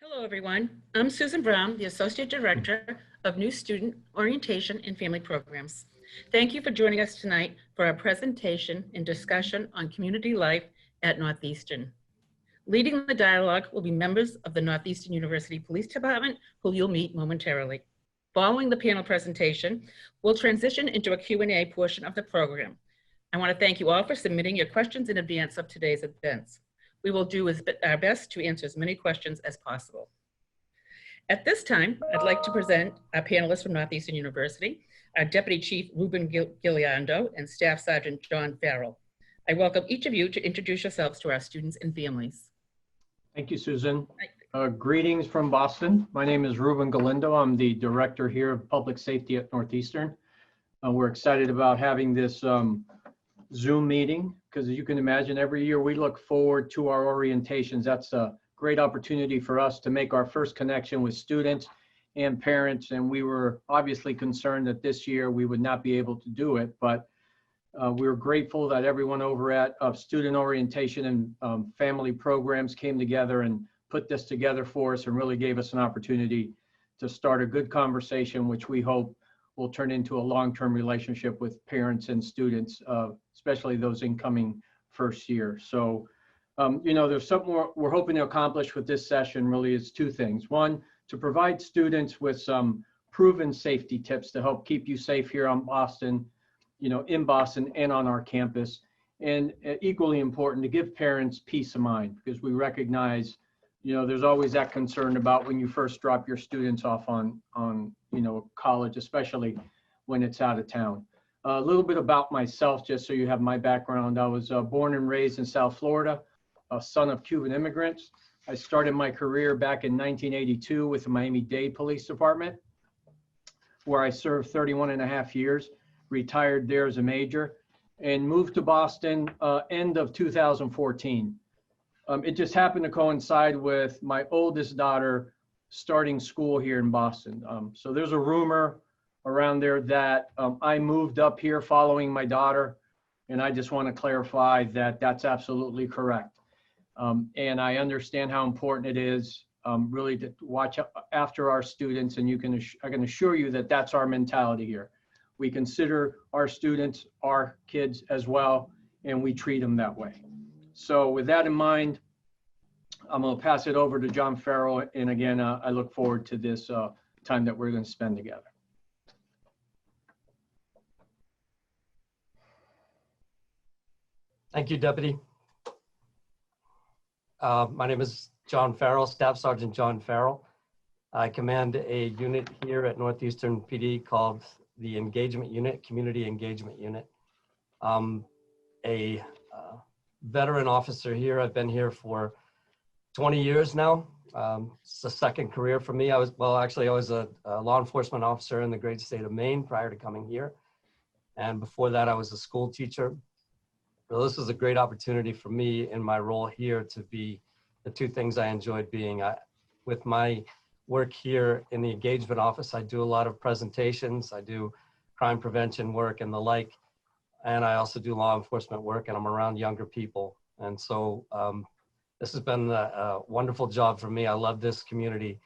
Hello, everyone. I'm Susan Brown, the Associate Director of New Student Orientation and Family Programs. Thank you for joining us tonight for our presentation and discussion on community life at Northeastern. Leading the dialogue will be members of the Northeastern University Police Department, who you'll meet momentarily. Following the panel presentation, we'll transition into a Q&A portion of the program. I want to thank you all for submitting your questions in advance of today's events. We will do our best to answer as many questions as possible. At this time, I'd like to present our panelists from Northeastern University, our Deputy Chief Ruben Giuliando and Staff Sergeant John Farrell. I welcome each of you to introduce yourselves to our students and families. Thank you, Susan. Greetings from Boston. My name is Ruben Galindo. I'm the Director here of Public Safety at Northeastern. We're excited about having this Zoom meeting because, as you can imagine, every year we look forward to our orientations. That's a great opportunity for us to make our first connection with students and parents. And we were obviously concerned that this year we would not be able to do it, but we're grateful that everyone over at Student Orientation and Family Programs came together and put this together for us and really gave us an opportunity to start a good conversation, which we hope will turn into a long-term relationship with parents and students, especially those incoming first year. So, there's something we're hoping to accomplish with this session. Really is two things. One, to provide students with some proven safety tips to help keep you safe here in Boston and on our campus. And equally important, to give parents peace of mind, because we recognize, there's always that concern about when you first drop your students off on college, especially when it's out of town. A little bit about myself, just so you have my background. I was born and raised in South Florida, a son of Cuban immigrants. I started my career back in 1982 with the Miami-Dade Police Department, where I served 31 and a half years, retired there as a major, and moved to Boston end of 2014. It just happened to coincide with my oldest daughter starting school here in Boston. So there's a rumor around there that I moved up here following my daughter, and I just want to clarify that that's absolutely correct. And I understand how important it is really to watch after our students, and I can assure you that that's our mentality here. We consider our students our kids as well, and we treat them that way. So with that in mind, I'm going to pass it over to John Farrell. And again, I look forward to this time that we're going to spend together. Thank you, Deputy. My name is John Farrell, Staff Sergeant John Farrell. I command a unit here at Northeastern PD called the Engagement Unit, Community Engagement Unit. I'm a veteran officer here. I've been here for 20 years now. It's the second career for me. I was a law enforcement officer in the great state of Maine prior to coming here. And before that, I was a school teacher. So this is a great opportunity for me in my role here to be the two things I enjoyed being. With my work here in the engagement office, I do a lot of presentations. I do crime prevention work and the like. And I also do law enforcement work, and I'm around younger people. And so this has been a wonderful job for me. I love this community.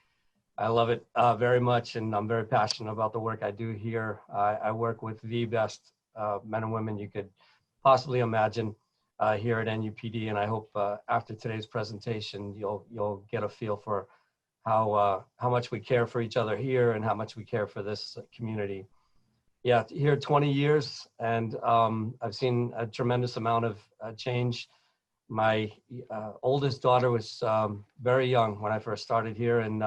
I love it very much, and I'm very passionate about the work I do here. I work with the best men and women you could possibly imagine here at NUPD, and I hope after today's presentation, you'll get a feel for how much we care for each other here and how much we care for this community. Yeah, here 20 years, and I've seen a tremendous amount of change. My oldest daughter was very young when I first started here, and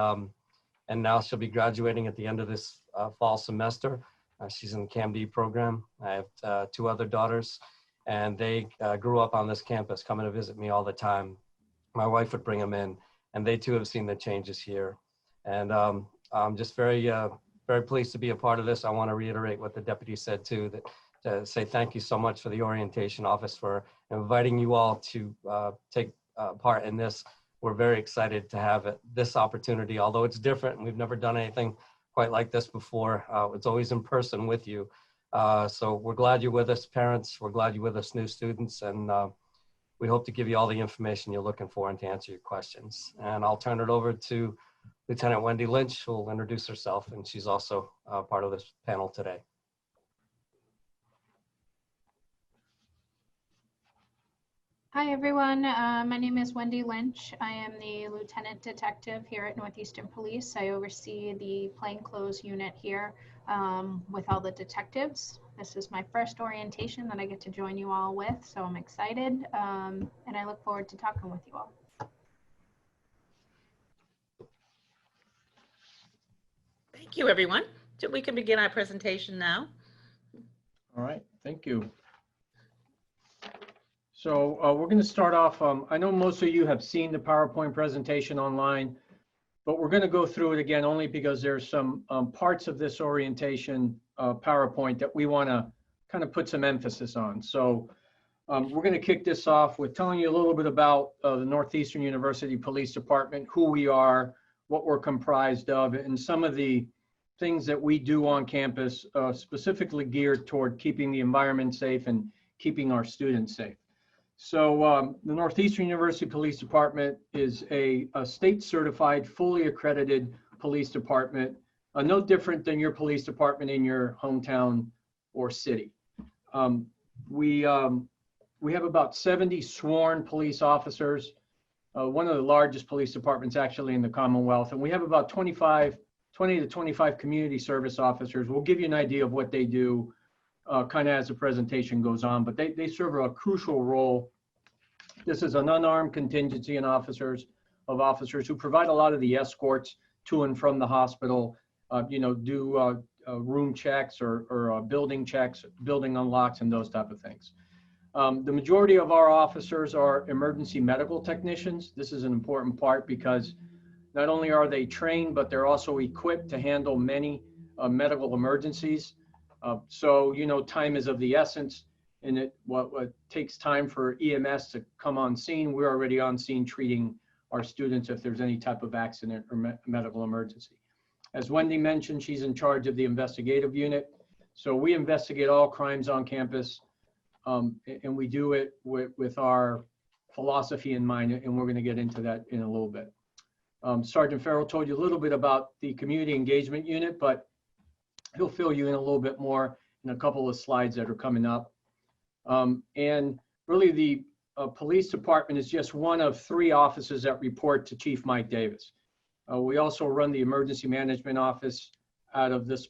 now she'll be graduating at the end of this fall semester. She's in the CAMD program. I have two other daughters, and they grew up on this campus, coming to visit me all the time. My wife would bring them in, and they too have seen the changes here. And I'm just very pleased to be a part of this. I want to reiterate what the deputy said too, to say thank you so much for the orientation office for inviting you all to take part in this. We're very excited to have this opportunity, although it's different and we've never done anything quite like this before. It's always in person with you. So we're glad you're with us, parents. We're glad you're with us, new students. And we hope to give you all the information you're looking for and to answer your questions. And I'll turn it over to Lieutenant Wendy Lynch, who will introduce herself, and she's also part of this panel today. Hi everyone, my name is Wendy Lynch. I am the Lieutenant Detective here at Northeastern Police. I oversee the plainclothes unit here with all the detectives. This is my first orientation that I get to join you all with, so I'm excited and I look forward to talking with you all. Thank you, everyone. So we can begin our presentation now. All right, thank you. So we're going to start off. I know most of you have seen the PowerPoint presentation online, but we're going to go through it again only because there's some parts of this orientation PowerPoint that we want to kind of put some emphasis on. So we're going to kick this off with telling you a little bit about the Northeastern University Police Department, who we are, what we're comprised of, and some of the things that we do on campus specifically geared toward keeping the environment safe and keeping our students safe. So the Northeastern University Police Department is a state certified, fully accredited police department, no different than your police department in your hometown or city. We have about 70 sworn police officers, one of the largest police departments actually in the Commonwealth, and we have about 20 to 25 community service officers. We'll give you an idea of what they do kind of as the presentation goes on, but they serve a crucial role. This is an unarmed contingency of officers who provide a lot of the escorts to and from the hospital, do room checks or building checks, building unlocks, and those type of things. The majority of our officers are emergency medical technicians. This is an important part because not only are they trained, but they're also equipped to handle many medical emergencies. So, time is of the essence, and what takes time for EMS to come on scene, we're already on scene treating our students if there's any type of accident or medical emergency. As Wendy mentioned, she's in charge of the investigative unit. So we investigate all crimes on campus, and we do it with our philosophy in mind, and we're going to get into that in a little bit. Sergeant Farrell told you a little bit about the community engagement unit, but he'll fill you in a little bit more in a couple of slides that are coming up. And really the police department is just one of 3 offices that report to Chief Mike Davis. We also run the emergency management office out of this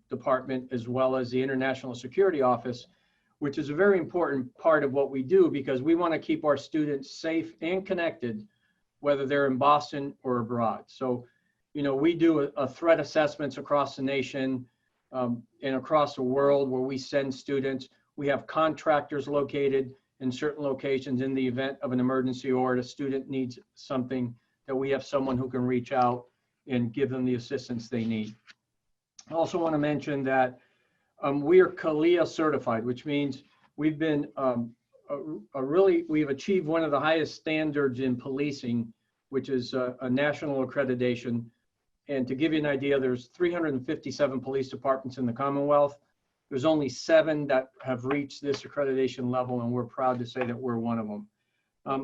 department, as well as the international security office, which is a very important part of what we do because we want to keep our students safe and connected, whether they're in Boston or abroad. So, we do a threat assessments across the nation and across the world where we send students. We have contractors located in certain locations in the event of an emergency or a student needs something, that we have someone who can reach out and give them the assistance they need. I also want to mention that we are CALIA certified, which means we've been we've achieved one of the highest standards in policing, which is a national accreditation. And to give you an idea, there's 357 police departments in the Commonwealth. There's only 7 that have reached this accreditation level, and we're proud to say that we're one of them.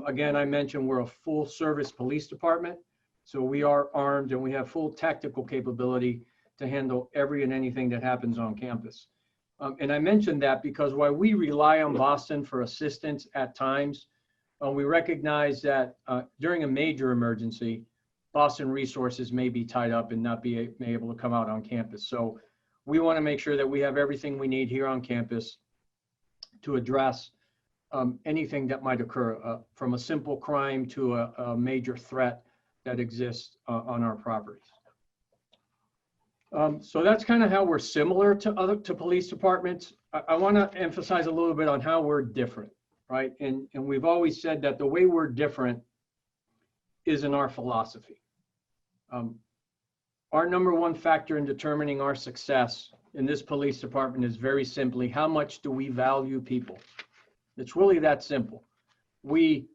Again, I mentioned we're a full service police department. So we are armed and we have full tactical capability to handle every and anything that happens on campus. And I mentioned that because while we rely on Boston for assistance at times, we recognize that during a major emergency, Boston resources may be tied up and not be able to come out on campus. So we want to make sure that we have everything we need here on campus to address anything that might occur, from a simple crime to a major threat that exists on our properties. So that's kind of how we're similar to police departments. I want to emphasize a little bit on how we're different, right? And we've always said that the way we're different is in our philosophy. Our number one factor in determining our success in this police department is very simply, how much do we value people? It's really that simple. We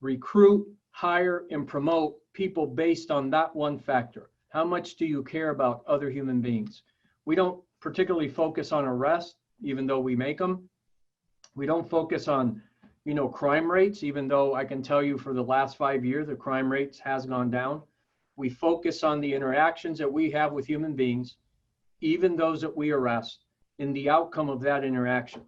recruit, hire, and promote people based on that one factor. How much do you care about other human beings? We don't particularly focus on arrest, even though we make them. We don't focus on crime rates, even though I can tell you for the last 5 years, the crime rates has gone down. We focus on the interactions that we have with human beings, even those that we arrest, in the outcome of that interaction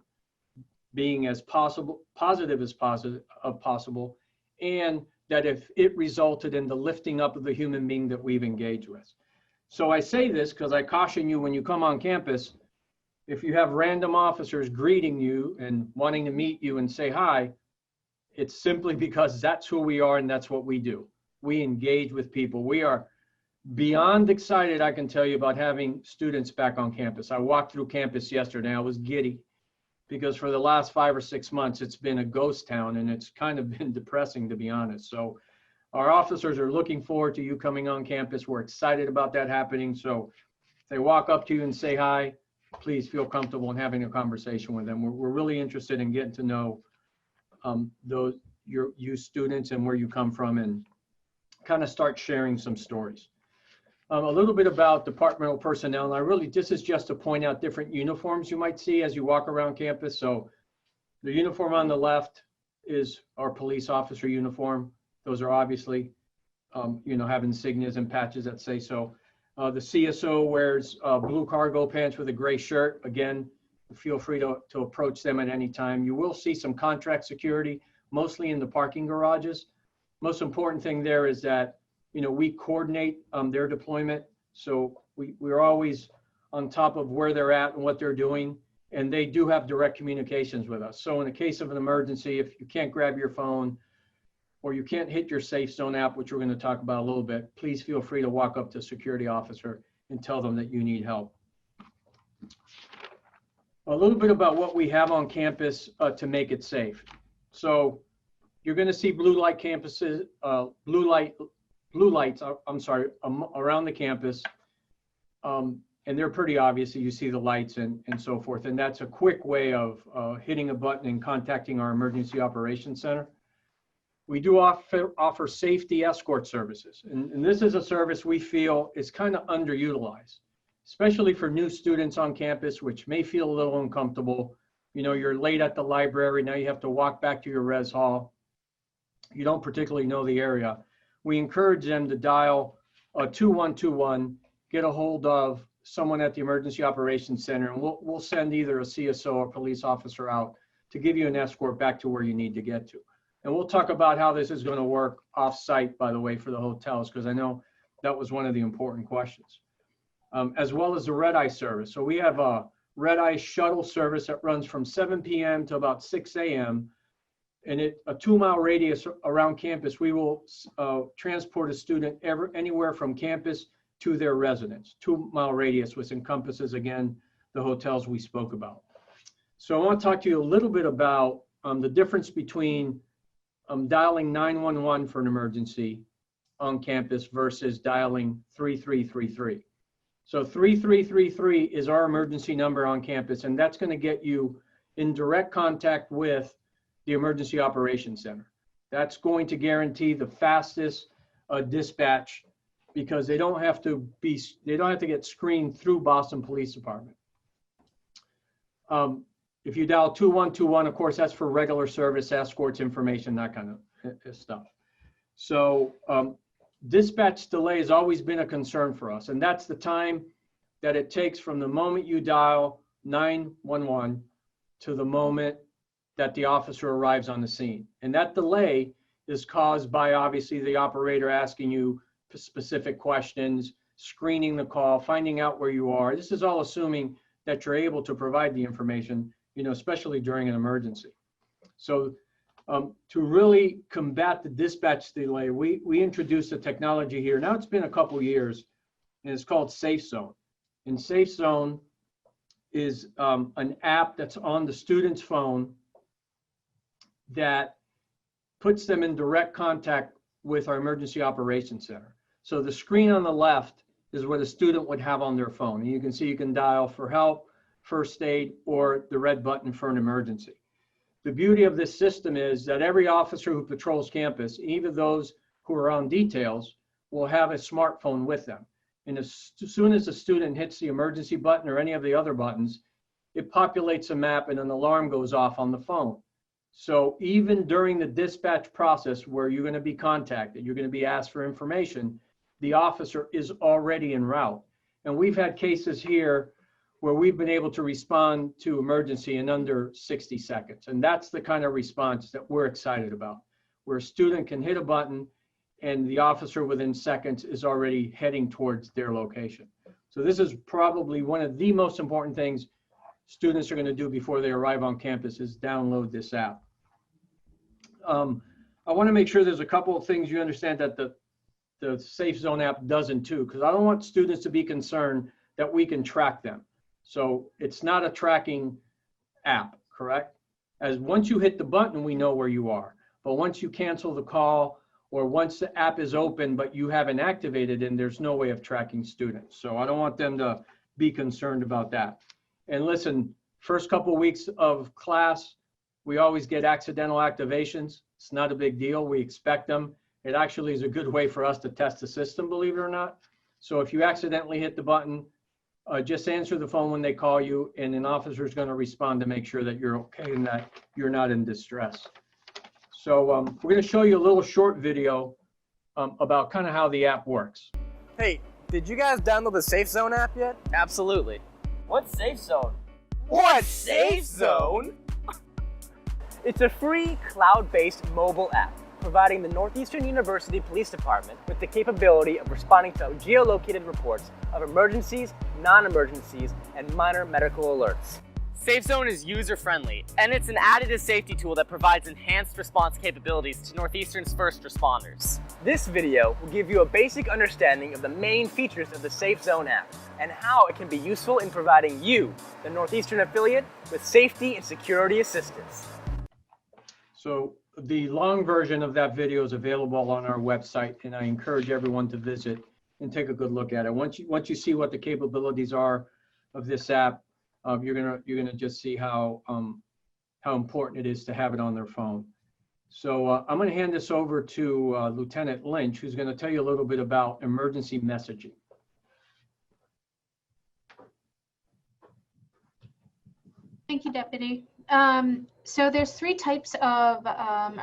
being as positive as possible, and that if it resulted in the lifting up of the human being that we've engaged with. So I say this because I caution you when you come on campus, if you have random officers greeting you and wanting to meet you and say hi, it's simply because that's who we are and that's what we do. We engage with people. We are beyond excited, I can tell you, about having students back on campus. I walked through campus yesterday. I was giddy because for the last 5 or 6 months, it's been a ghost town and it's kind of been depressing, to be honest. So our officers are looking forward to you coming on campus. We're excited about that happening. So if they walk up to you and say hi, please feel comfortable in having a conversation with them. We're really interested in getting to know you students and where you come from, and kind of start sharing some stories. A little bit about departmental personnel. And this is just to point out different uniforms you might see as you walk around campus. So the uniform on the left is our police officer uniform. Those are obviously, have insignias and patches that say so. The CSO wears blue cargo pants with a gray shirt. Again, feel free to approach them at any time. You will see some contract security, mostly in the parking garages. Most important thing there is that, we coordinate their deployment. So we're always on top of where they're at and what they're doing. And they do have direct communications with us. So in the case of an emergency, if you can't grab your phone or you can't hit your Safe Zone app, which we're going to talk about a little bit, please feel free to walk up to a security officer and tell them that you need help. A little bit about what we have on campus to make it safe. So you're going to see blue lights around the campus. And they're pretty obvious. You see the lights and so forth. And that's a quick way of hitting a button and contacting our Emergency Operations Center. We do offer safety escort services. And this is a service we feel is kind of underutilized, especially for new students on campus, which may feel a little uncomfortable. You're late at the library. Now you have to walk back to your res hall. You don't particularly know the area. We encourage them to dial 2121, get a hold of someone at the Emergency Operations Center, and we'll send either a CSO or police officer out to give you an escort back to where you need to get to. And we'll talk about how this is going to work off-site, by the way, for the hotels, because I know that was one of the important questions, as well as the red-eye service. So we have a red-eye shuttle service that runs from 7 p.m. to about 6 a.m. And a 2-mile radius around campus, we will transport a student anywhere from campus to their residence. 2-mile radius, which encompasses, again, the hotels we spoke about. So I want to talk to you a little bit about the difference between dialing 911 for an emergency on campus versus dialing 3333. So 3333 is our emergency number on campus, and that's going to get you in direct contact with the Emergency Operations Center. That's going to guarantee the fastest dispatch, because they don't have to get screened through Boston Police Department. If you dial 2121, of course, that's for regular service, escorts, information, that kind of stuff. So dispatch delay has always been a concern for us, and that's the time that it takes from the moment you dial 911 to the moment that the officer arrives on the scene. And that delay is caused by, obviously, the operator asking you specific questions, screening the call, finding out where you are. This is all assuming that you're able to provide the information, especially during an emergency. So to really combat the dispatch delay, we introduced a technology here. Now it's been a couple years, and it's called Safe Zone. And Safe Zone is an app that's on the student's phone that puts them in direct contact with our Emergency Operations Center. So the screen on the left is what a student would have on their phone. And you can see you can dial for help, first aid, or the red button for an emergency. The beauty of this system is that every officer who patrols campus, even those who are on details, will have a smartphone with them. And as soon as a student hits the emergency button or any of the other buttons, it populates a map and an alarm goes off on the phone. So even during the dispatch process where you're going to be contacted, you're going to be asked for information, the officer is already en route. And we've had cases here where we've been able to respond to emergency in under 60 seconds. And that's the kind of response that we're excited about, where a student can hit a button and the officer within seconds is already heading towards their location. So this is probably one of the most important things students are going to do before they arrive on campus is download this app. I want to make sure there's a couple of things you understand that the Safe Zone app doesn't too, because I don't want students to be concerned that we can track them. So it's not a tracking app, correct? As once you hit the button, we know where you are. But once you cancel the call or once the app is open, but you haven't activated it, there's no way of tracking students. So I don't want them to be concerned about that. And listen, first couple of weeks of class, we always get accidental activations. It's not a big deal. We expect them. It actually is a good way for us to test the system, believe it or not. So if you accidentally hit the button, just answer the phone when they call you, and an officer is going to respond to make sure that you're okay and that you're not in distress. So we're going to show you a little short video about kind of how the app works. Hey, did you guys download the Safe Zone app yet? Absolutely. What's Safe Zone? What, Safe Zone? It's a free cloud-based mobile app providing the Northeastern University Police Department with the capability of responding to geolocated reports of emergencies, non-emergencies, and minor medical alerts. Safe Zone is user-friendly, and it's an additive safety tool that provides enhanced response capabilities to Northeastern's first responders. This video will give you a basic understanding of the main features of the Safe Zone app and how it can be useful in providing you, the Northeastern affiliate, with safety and security assistance. So the long version of that video is available on our website, and I encourage everyone to visit and take a good look at it. Once you see what the capabilities are of this app, you're gonna just see how important it is to have it on their phone. So I'm gonna hand this over to Lieutenant Lynch, who's gonna tell you a little bit about emergency messaging. Thank you, Deputy. So there's three types of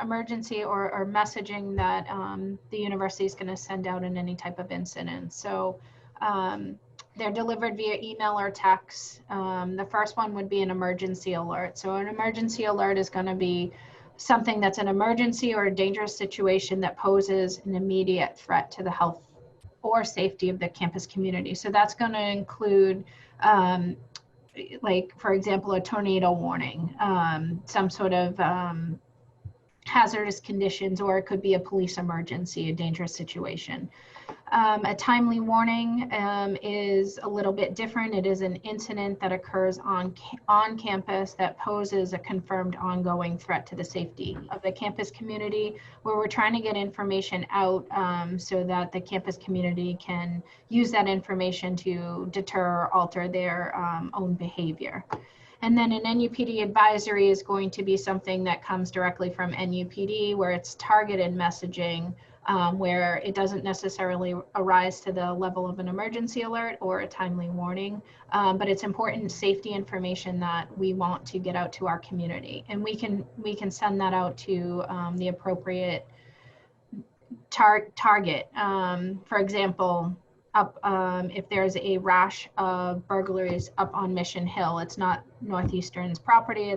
emergency or messaging that the university is going to send out in any type of incident. So they're delivered via email or text. The first one would be an emergency alert. So an emergency alert is going to be something that's an emergency or a dangerous situation that poses an immediate threat to the health or safety of the campus community. So that's going to include like, for example, a tornado warning, some sort of hazardous conditions, or it could be a police emergency, a dangerous situation. A timely warning is a little bit different. It is an incident that occurs on campus that poses a confirmed ongoing threat to the safety of the campus community, where we're trying to get information out so that the campus community can use that information to deter or alter their own behavior. And then an NUPD advisory is going to be something that comes directly from NUPD, where it's targeted messaging, where it doesn't necessarily arise to the level of an emergency alert or a timely warning, but it's important safety information that we want to get out to our community. And we can send that out to the appropriate target. For example, if there's a rash of burglaries up on Mission Hill, it's not Northeastern's property,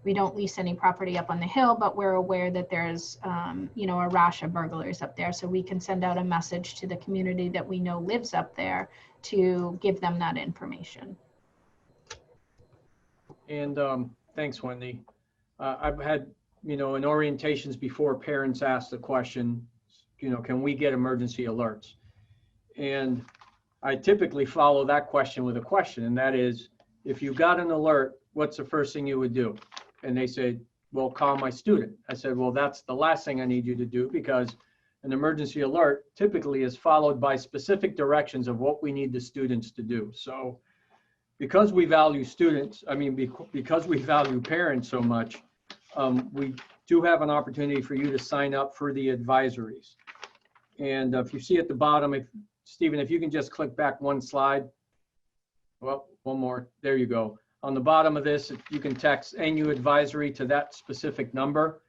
we don't lease any property up on the hill, but we're aware that there's, a rash of burglaries up there. So we can send out a message to the community that we know lives up there to give them that information. And thanks, Wendy. I've had, in orientations before, parents ask the question, can we get emergency alerts? And I typically follow that question with a question, and that is, if you got an alert, what's the first thing you would do? And they said, well, call my student. I said, well, that's the last thing I need you to do, because an emergency alert typically is followed by specific directions of what we need the students to do. So because we value students, because we value parents so much, we do have an opportunity for you to sign up for the advisories. And if you see at the bottom, Stephen, if you can just click back one slide. Well, one more, there you go. on the bottom of this, you can text NU advisory to that specific number,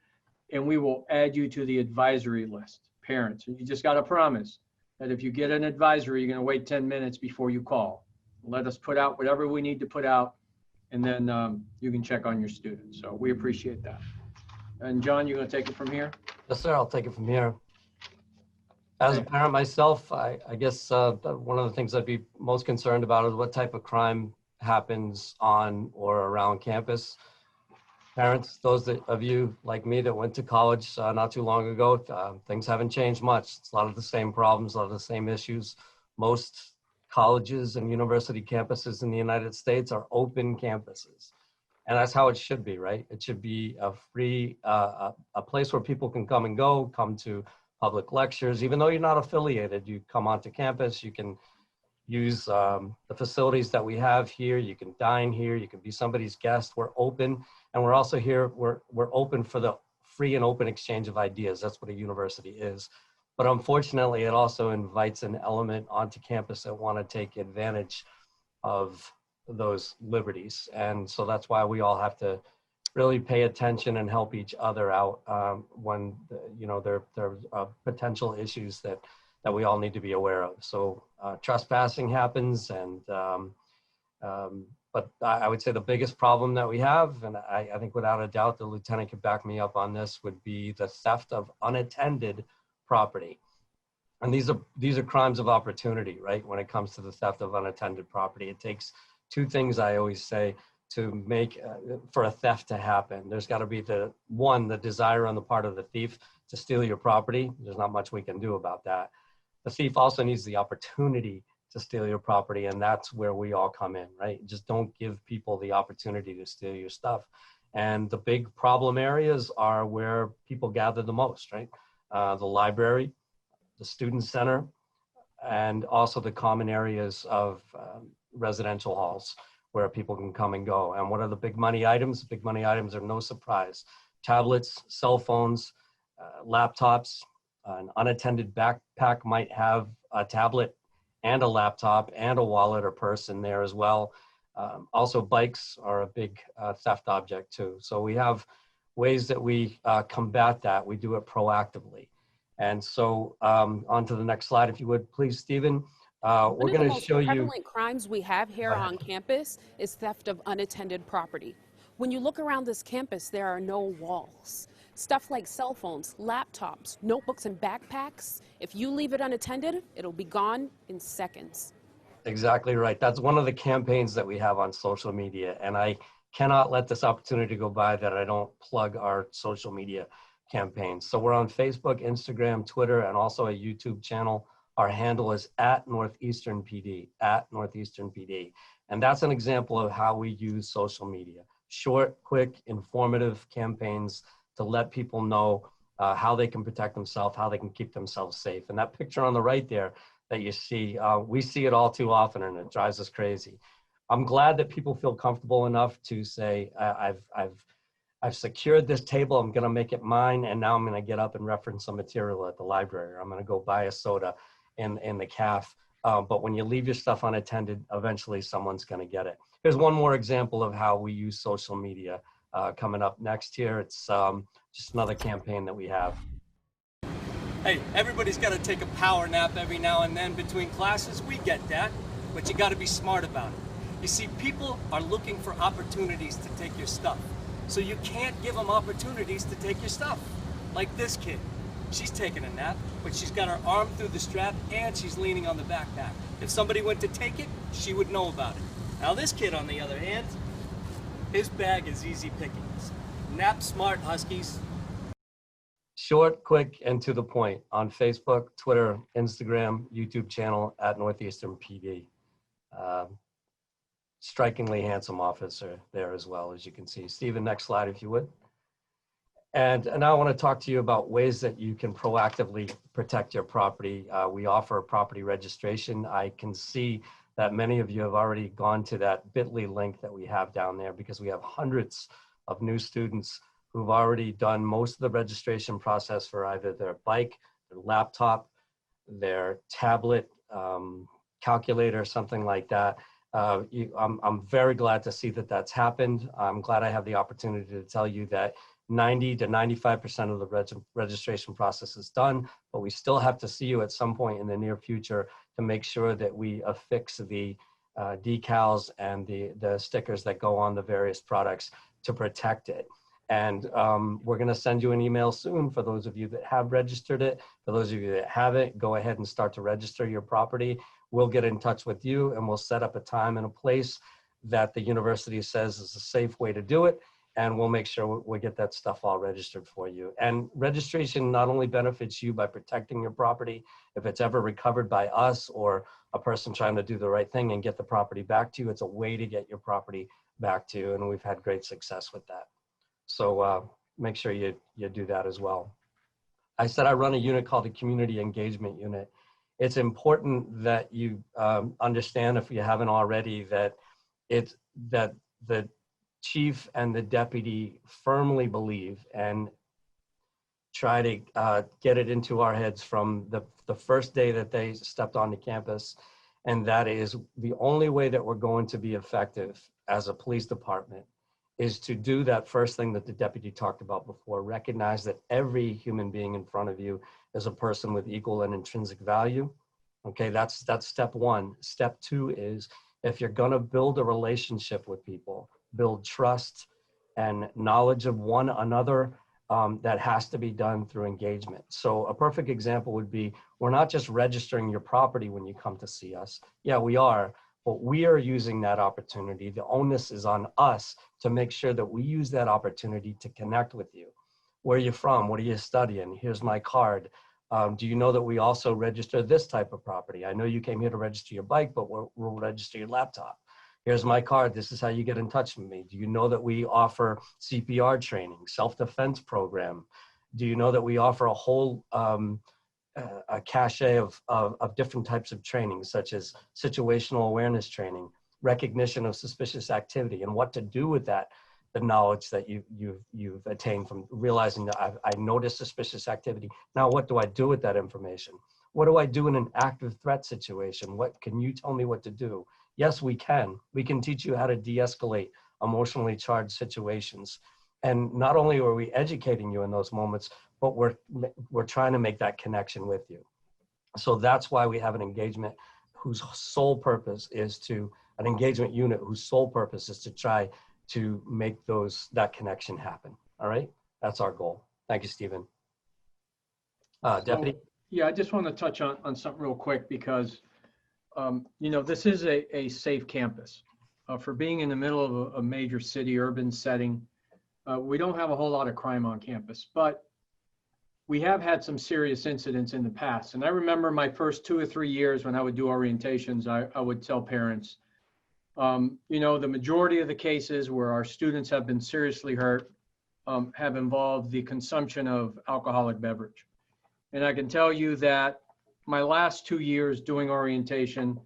and we will add you to the advisory list, parents. And you just got to promise that if you get an advisory, you're going to wait 10 minutes before you call. Let us put out whatever we need to put out, and then you can check on your students. So we appreciate that. And John, you're going to take it from here? Yes, sir. I'll take it from here. As a parent myself, I guess one of the things I'd be most concerned about is what type of crime happens on or around campus. Parents, those of you like me that went to college not too long ago, things haven't changed much. It's a lot of the same problems, a lot of the same issues. Most colleges and university campuses in the United States are open campuses. And that's how it should be, right? It should be a free, a place where people can come and go, come to public lectures. Even though you're not affiliated, you come onto campus, you can use the facilities that we have here. You can dine here, you can be somebody's guest. We're open, and we're also here, we're open for the free and open exchange of ideas. That's what a university is. But unfortunately, it also invites an element onto campus that want to take advantage of those liberties. And so that's why we all have to really pay attention and help each other out when there are potential issues that we all need to be aware of. So trespassing happens, and but I would say the biggest problem that we have, and I think without a doubt the lieutenant could back me up on this, would be the theft of unattended property. And these are crimes of opportunity, right? When it comes to the theft of unattended property, it takes two things, I always say, to make for a theft to happen. There's got to be the desire on the part of the thief to steal your property. There's not much we can do about that. The thief also needs the opportunity to steal your property, and that's where we all come in, right? Just don't give people the opportunity to steal your stuff. And the big problem areas are where people gather the most, right? The library, the student center, and also the common areas of residential halls where people can come and go. And what are the big money items? Big money items are no surprise. Tablets, cell phones, laptops. An unattended backpack might have a tablet and a laptop and a wallet or purse in there as well. Also, bikes are a big theft object too. So we have ways that we combat that. We do it proactively. And so on to the next slide, if you would, please, Stephen. We're going to show you. One of the most prevalent crimes we have here on campus is theft of unattended property. When you look around this campus, there are no walls. Stuff like cell phones, laptops, notebooks, and backpacks, if you leave it unattended, it'll be gone in seconds. Exactly right. That's one of the campaigns that we have on social media. And I cannot let this opportunity go by that I don't plug our social media campaigns. So we're on Facebook, Instagram, Twitter, and also a YouTube channel. Our handle is @NortheasternPD, @NortheasternPD. And that's an example of how we use social media. Short, quick, informative campaigns to let people know how they can protect themselves, how they can keep themselves safe. And that picture on the right there that you see, we see it all too often, and it drives us crazy. I'm glad that people feel comfortable enough to say, I've secured this table, I'm gonna make it mine, and now I'm gonna get up and reference some material at the library, or I'm gonna go buy a soda in the caf. But when you leave your stuff unattended, eventually someone's gonna get it. Here's one more example of how we use social media coming up next here. It's just another campaign that we have. Hey, everybody's got to take a power nap every now and then between classes. We get that, but you got to be smart about it. You see, people are looking for opportunities to take your stuff. So you can't give them opportunities to take your stuff. Like this kid. She's taking a nap, but she's got her arm through the strap and she's leaning on the backpack. If somebody went to take it, she would know about it. Now this kid, on the other hand, his bag is easy pickings. Nap smart, Huskies. Short, quick, and to the point on Facebook, Twitter, Instagram, YouTube channel @NortheasternPD. Strikingly handsome officer there as well, as you can see. Stephen, next slide, if you would. And now I want to talk to you about ways that you can proactively protect your property. We offer property registration. I can see that many of you have already gone to that bit.ly link that we have down there, because we have hundreds of new students who've already done most of the registration process for either their bike, their laptop, their tablet, calculator, something like that. I'm very glad to see that that's happened. I'm glad I have the opportunity to tell you that 90 to 95% of the registration process is done, but we still have to see you at some point in the near future to make sure that we affix the decals and the stickers that go on the various products to protect it. And we're going to send you an email soon for those of you that have registered it. For those of you that haven't, go ahead and start to register your property. We'll get in touch with you and we'll set up a time and a place that the university says is a safe way to do it. And we'll make sure we get that stuff all registered for you. And registration not only benefits you by protecting your property, if it's ever recovered by us or a person trying to do the right thing and get the property back to you, it's a way to get your property back to you. And we've had great success with that. So make sure you do that as well. I said I run a unit called a community engagement unit. It's important that you understand, if you haven't already, that the chief and the deputy firmly believe and try to get it into our heads from the first day that they stepped onto campus. And that is the only way that we're going to be effective as a police department is to do that first thing that the deputy talked about before, recognize that every human being in front of you is a person with equal and intrinsic value. Okay, that's step one. Step two is, if you're gonna build a relationship with people, build trust and knowledge of one another, that has to be done through engagement. So a perfect example would be, we're not just registering your property when you come to see us. Yeah, we are, but we are using that opportunity. The onus is on us to make sure that we use that opportunity to connect with you. Where are you from? What are you studying? Here's my card. Do you know that we also register this type of property? I know you came here to register your bike, but we'll register your laptop. Here's my card. This is how you get in touch with me. Do you know that we offer CPR training, self-defense program? Do you know that we offer a whole a cachet of different types of training, such as situational awareness training, recognition of suspicious activity, and what to do with that, the knowledge that you've attained from realizing that I noticed suspicious activity. Now, what do I do with that information? What do I do in an active threat situation? What can you tell me what to do? Yes, we can. We can teach you how to de-escalate emotionally charged situations. And not only are we educating you in those moments, but we're trying to make that connection with you. So that's why we have an engagement whose sole purpose is an engagement unit whose sole purpose is to try to make that connection happen. All right, that's our goal. Thank you, Stephen. Deputy? Yeah, I just want to touch on something real quick because, this is a safe campus. For being in the middle of a major city, urban setting, we don't have a whole lot of crime on campus, but we have had some serious incidents in the past. And I remember my first 2 or 3 years when I would do orientations, I would tell parents, the majority of the cases where our students have been seriously hurt have involved the consumption of alcoholic beverage. And I can tell you that my last 2 years doing orientation,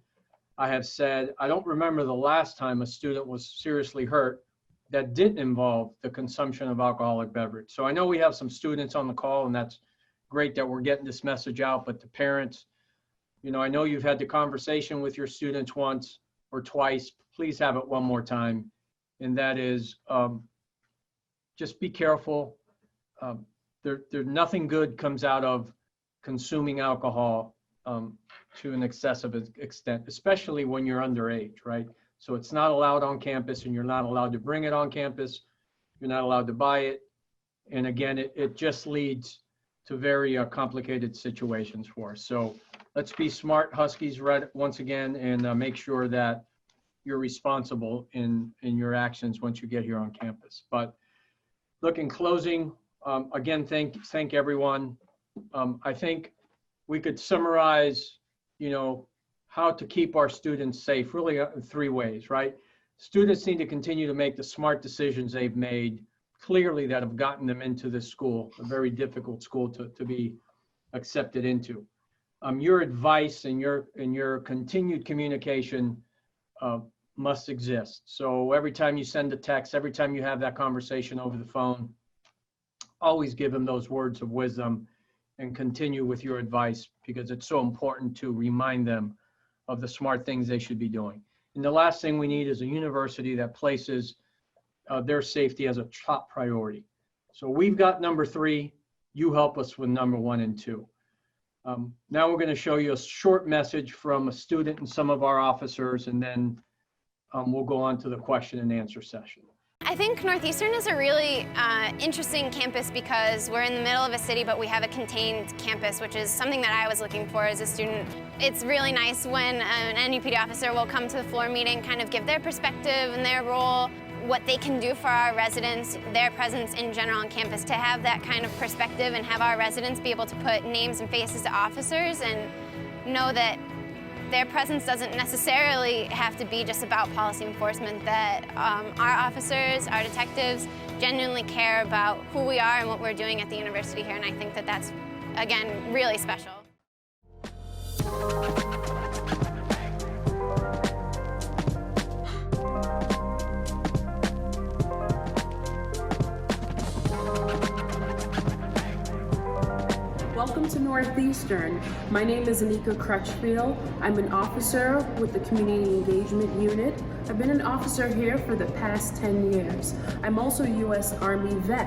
I have said, I don't remember the last time a student was seriously hurt that didn't involve the consumption of alcoholic beverage. So I know we have some students on the call, and that's great that we're getting this message out, but the parents, I know you've had the conversation with your students once or twice, please have it one more time. And that is, just be careful. Nothing good comes out of consuming alcohol to an excessive extent, especially when you're underage, right? So it's not allowed on campus, and you're not allowed to bring it on campus. You're not allowed to buy it. And again, it just leads to very complicated situations for us. So let's be smart Huskies once again, and make sure that you're responsible in your actions once you get here on campus. But look, in closing, again, thank everyone. I think we could summarize, how to keep our students safe, really in 3 ways, right? Students need to continue to make the smart decisions they've made clearly that have gotten them into this school, a very difficult school to be accepted into. Your advice and your continued communication must exist. So every time you send a text, every time you have that conversation over the phone, always give them those words of wisdom and continue with your advice, because it's so important to remind them of the smart things they should be doing. And the last thing we need is a university that places their safety as a top priority. So we've got number 3. You help us with number 1 and 2. Now we're going to show you a short message from a student and some of our officers, and then we'll go on to the question and answer session. I think Northeastern is a really interesting campus because we're in the middle of a city, but we have a contained campus, which is something that I was looking for as a student. It's really nice when an NUPD officer will come to the floor meeting, kind of give their perspective and their role, what they can do for our residents, their presence in general on campus, to have that kind of perspective and have our residents be able to put names and faces to officers and know that their presence doesn't necessarily have to be just about policy enforcement, that our officers, our detectives genuinely care about who we are and what we're doing at the university here, and I think that that's, again, really special. Welcome to Northeastern. My name is Anika Crutchfield. I'm an officer with the Community Engagement Unit. I've been an officer here for the past 10 years. I'm also a U.S. Army vet.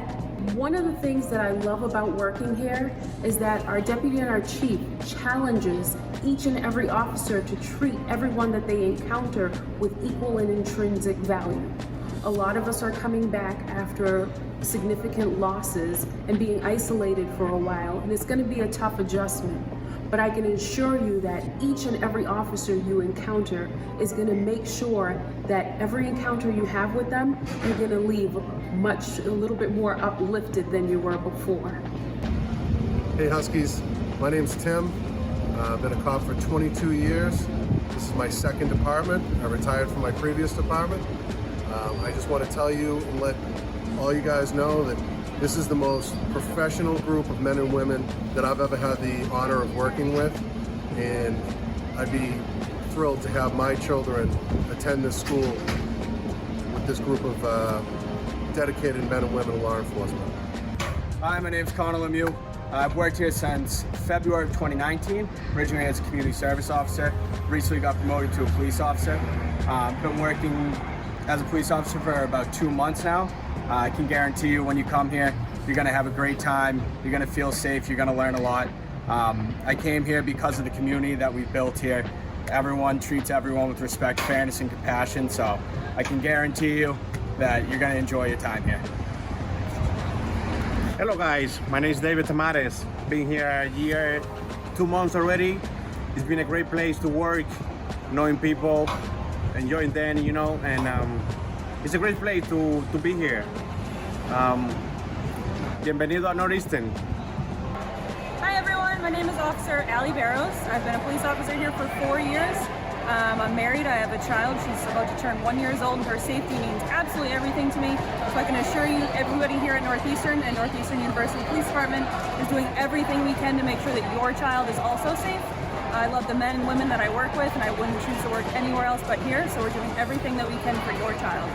One of the things that I love about working here is that our deputy and our chief challenges each and every officer to treat everyone that they encounter with equal and intrinsic value. A lot of us are coming back after significant losses and being isolated for a while, and it's going to be a tough adjustment. But I can assure you that each and every officer you encounter is going to make sure that every encounter you have with them, you're going to leave a little bit more uplifted than you were before. Hey Huskies, my name's Tim. I've been a cop for 22 years. This is my second department. I retired from my previous department. I just want to tell you and let all you guys know that this is the most professional group of men and women that I've ever had the honor of working with, and I'd be thrilled to have my children attend this school with this group of dedicated men and women of law enforcement. Hi, my name's Connor Lemieux. I've worked here since February of 2019, originally as a community service officer, recently got promoted to a police officer. Been working as a police officer for about 2 months now. I can guarantee you when you come here, you're gonna have a great time, you're gonna feel safe, you're gonna learn a lot. I came here because of the community that we've built here. Everyone treats everyone with respect, fairness, and compassion, so I can guarantee you that you're gonna enjoy your time here. Hello guys, my name is David Tamares. Been here a year, 2 months already. It's been a great place to work, knowing people, enjoying them, you know, and it's a great place to be here. Bienvenido a Northeastern. Hi everyone, my name is Officer Allie Barrows. I've been a police officer here for 4 years. I'm married, I have a child, she's about to turn 1 year old. Her safety means absolutely everything to me. So I can assure you, everybody here at Northeastern and Northeastern University Police Department is doing everything we can to make sure that your child is also safe. I love the men and women that I work with, and I wouldn't choose to work anywhere else but here, so we're doing everything that we can for your child.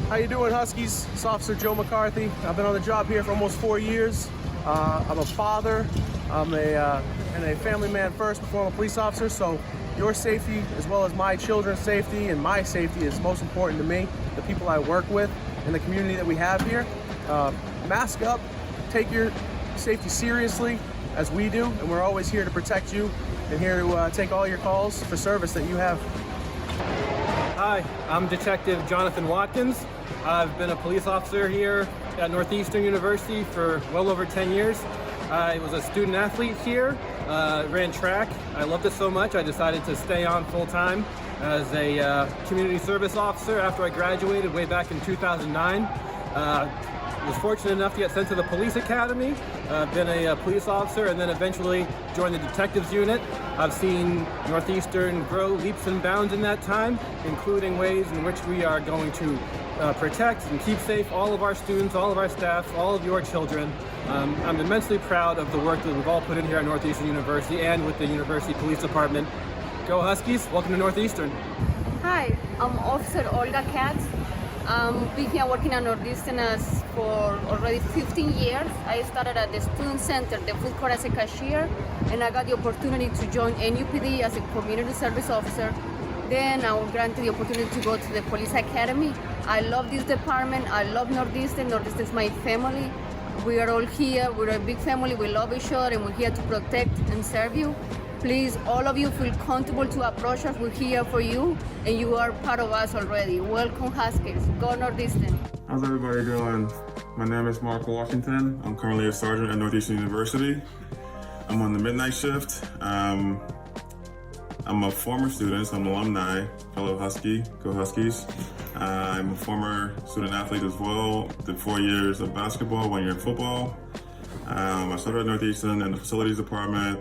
How you doing, Huskies? It's Officer Joe McCarthy. I've been on the job here for almost 4 years. I'm a father, and a family man first before I'm a police officer, so your safety as well as my children's safety and my safety is most important to me, the people I work with, and the community that we have here. Mask up, take your safety seriously, as we do, and we're always here to protect you and here to take all your calls for service that you have. Hi, I'm Detective Jonathan Watkins. I've been a police officer here at Northeastern University for well over 10 years. I was a student athlete here, ran track. I loved it so much I decided to stay on full-time as a community service officer after I graduated way back in 2009. Was fortunate enough to get sent to the police academy, been a police officer, and then eventually joined the detectives unit. I've seen Northeastern grow leaps and bounds in that time, including ways in which we are going to protect and keep safe all of our students, all of our staff, all of your children. I'm immensely proud of the work that we've all put in here at Northeastern University and with the University Police Department. Go Huskies, welcome to Northeastern. Hi, I'm Officer Olga Katz. Been here working at Northeastern for already 15 years. I started at the Student Center, the food court as a cashier, and I got the opportunity to join NUPD as a community service officer. Then I was granted the opportunity to go to the police academy. I love this department. I love Northeastern. Northeastern is my family. We are all here. We're a big family. We love each other, and we're here to protect and serve you. Please, all of you feel comfortable to approach us. We're here for you, and you are part of us already. Welcome, Huskies. Go Northeastern. How's everybody doing? My name is Mark Washington. I'm currently a sergeant at Northeastern University. I'm on the midnight shift. I'm a former student, so I'm an alumni, fellow Husky, go Huskies. I'm a former student athlete as well. Did 4 years of basketball, 1 year of football. I started at Northeastern in the facilities department,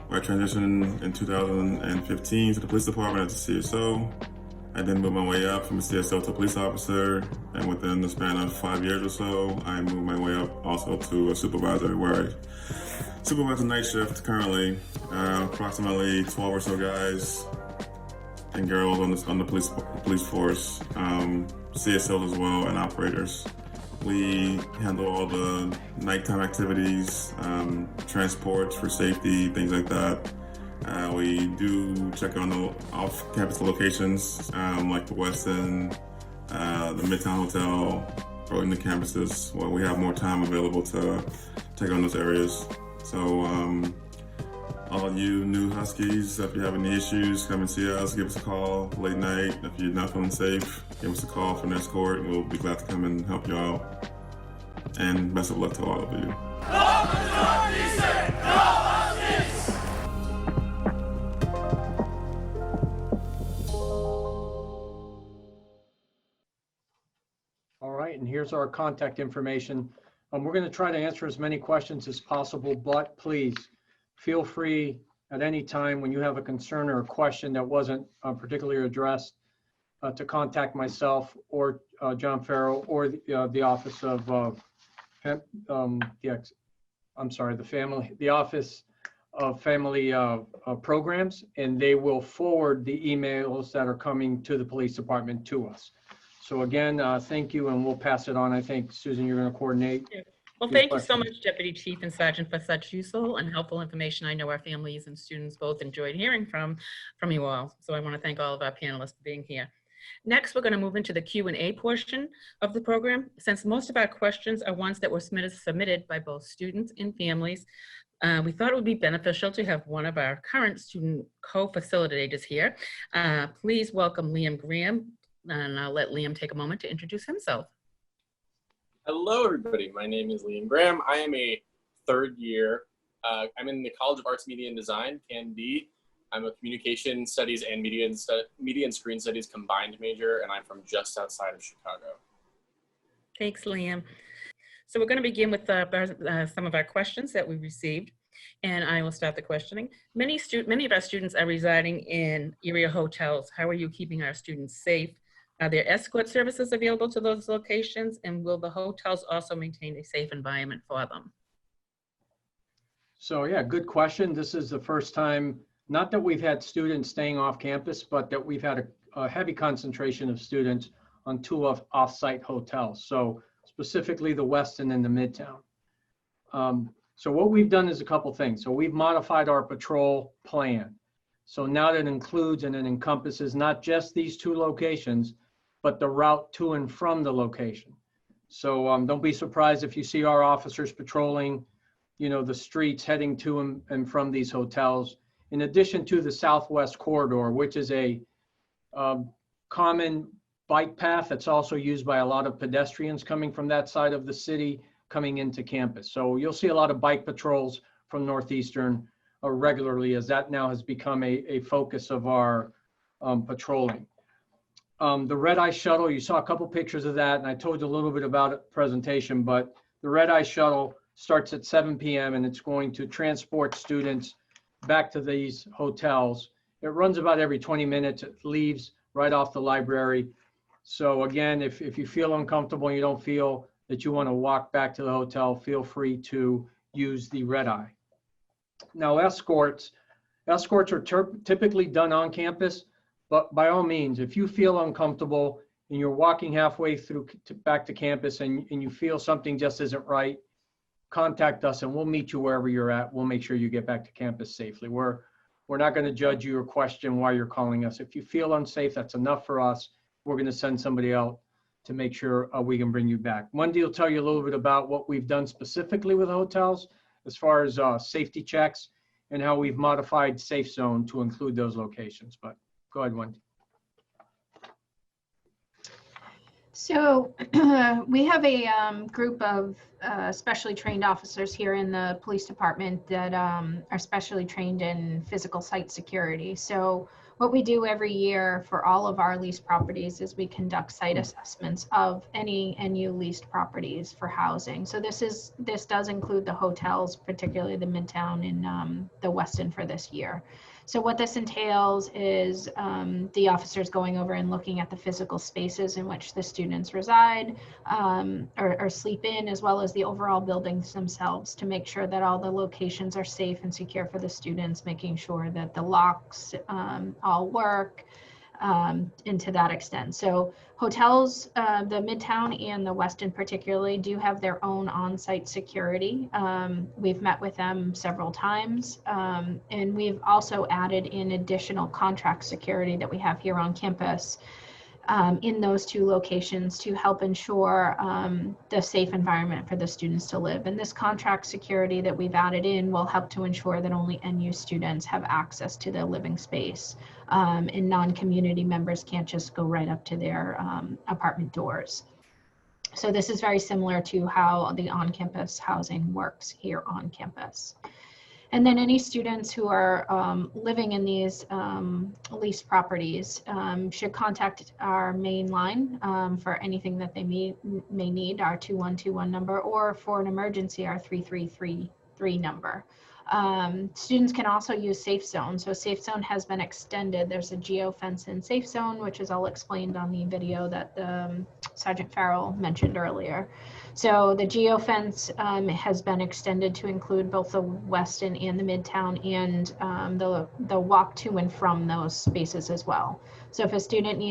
where I transitioned in 2015 to the police department as a CSO. I then moved my way up from a CSO to a police officer, and within the span of 5 years or so, I moved my way up also to a supervisor, where I supervise a night shift currently. Approximately 12 or so guys and girls on the police force, CSOs as well, and operators. We handle all the nighttime activities, transports for safety, things like that. We do check on the off-campus locations, like the Westin, the Midtown Hotel, or in the campuses where we have more time available to take on those areas. So all you new Huskies, if you have any issues, come and see us, give us a call late night. If you're not feeling safe, give us a call for an escort. We'll be glad to come and help you out. And best of luck to all of you. All right, and here's our contact information. We're going to try to answer as many questions as possible, but please feel free at any time when you have a concern or a question that wasn't particularly addressed to contact myself or John Farrell or the Office of the Office of Family Programs, and they will forward the emails that are coming to the police department to us. So again, thank you, and we'll pass it on. I think, Susan, you're going to coordinate. Well, thank you so much, Deputy Chief and Sergeant, for such useful and helpful information. I know our families and students both enjoyed hearing from you all. So I want to thank all of our panelists for being here. Next, we're going to move into the Q&A portion of the program. Since most of our questions are ones that were submitted by both students and families, we thought it would be beneficial to have one of our current student co-facilitators here. Please welcome Liam Graham, and I'll let Liam take a moment to introduce himself. Hello, everybody. My name is Liam Graham. I am a third year. I'm in the College of Arts, Media, and Design, CAN-D. I'm a communication studies and media and screen studies combined major, and I'm from just outside of Chicago. Thanks, Liam. So we're going to begin with some of our questions that we received, and I will start the questioning. Many of our students are residing in area hotels. How are you keeping our students safe? Are there escort services available to those locations, and will the hotels also maintain a safe environment for them? So yeah, good question. This is the first time, not that we've had students staying off campus, but that we've had a heavy concentration of students on two off-site hotels. So specifically the Westin and the Midtown. So what we've done is a couple things. So we've modified our patrol plan. So now that includes and it encompasses not just these two locations, but the route to and from the location. So don't be surprised if you see our officers patrolling, the streets heading to and from these hotels, in addition to the Southwest Corridor, which is a common bike path that's also used by a lot of pedestrians coming from that side of the city coming into campus. So you'll see a lot of bike patrols from Northeastern regularly, as that now has become a focus of our patrolling. The red eye shuttle, you saw a couple pictures of that, and I told you a little bit about it presentation, but the red eye shuttle starts at 7 p.m. and it's going to transport students back to these hotels. It runs about every 20 minutes. It leaves right off the library. So again, if you feel uncomfortable and you don't feel that you want to walk back to the hotel, feel free to use the red eye. Now, escorts are typically done on campus, but by all means, if you feel uncomfortable and you're walking halfway through back to campus and you feel something just isn't right, contact us and we'll meet you wherever you're at. We'll make sure you get back to campus safely. We're We're not going to judge you or question why you're calling us. If you feel unsafe, that's enough for us. We're going to send somebody out to make sure we can bring you back. Wendy will tell you a little bit about what we've done specifically with hotels as far as safety checks and how we've modified Safe Zone to include those locations. But go ahead, Wendy. So we have a group of specially trained officers here in the police department that are specially trained in physical site security. So what we do every year for all of our leased properties is we conduct site assessments of any NU leased properties for housing. So this does include the hotels, particularly the Midtown and the Westin for this year. So what this entails is the officers going over and looking at the physical spaces in which the students reside or sleep in, as well as the overall buildings themselves, to make sure that all the locations are safe and secure for the students, making sure that the locks all work, and to that extent. So hotels, the Midtown and the Westin particularly, do have their own on-site security. We've met with them several times, and we've also added in additional contract security that we have here on campus in those two locations to help ensure the safe environment for the students to live. And this contract security that we've added in will help to ensure that only NU students have access to the living space, and non-community members can't just go right up to their apartment doors. So this is very similar to how the on-campus housing works here on campus. And then any students who are living in these leased properties should contact our main line for anything that they may need, our 2121 number, or for an emergency, our 3333 number. Students can also use Safe Zone. So Safe Zone has been extended. There's a geofence in Safe Zone, which is all explained on the video that Sergeant Farrell mentioned earlier. So the geofence has been extended to include both the Westin and the Midtown, and the walk to and from those spaces as well. So if a student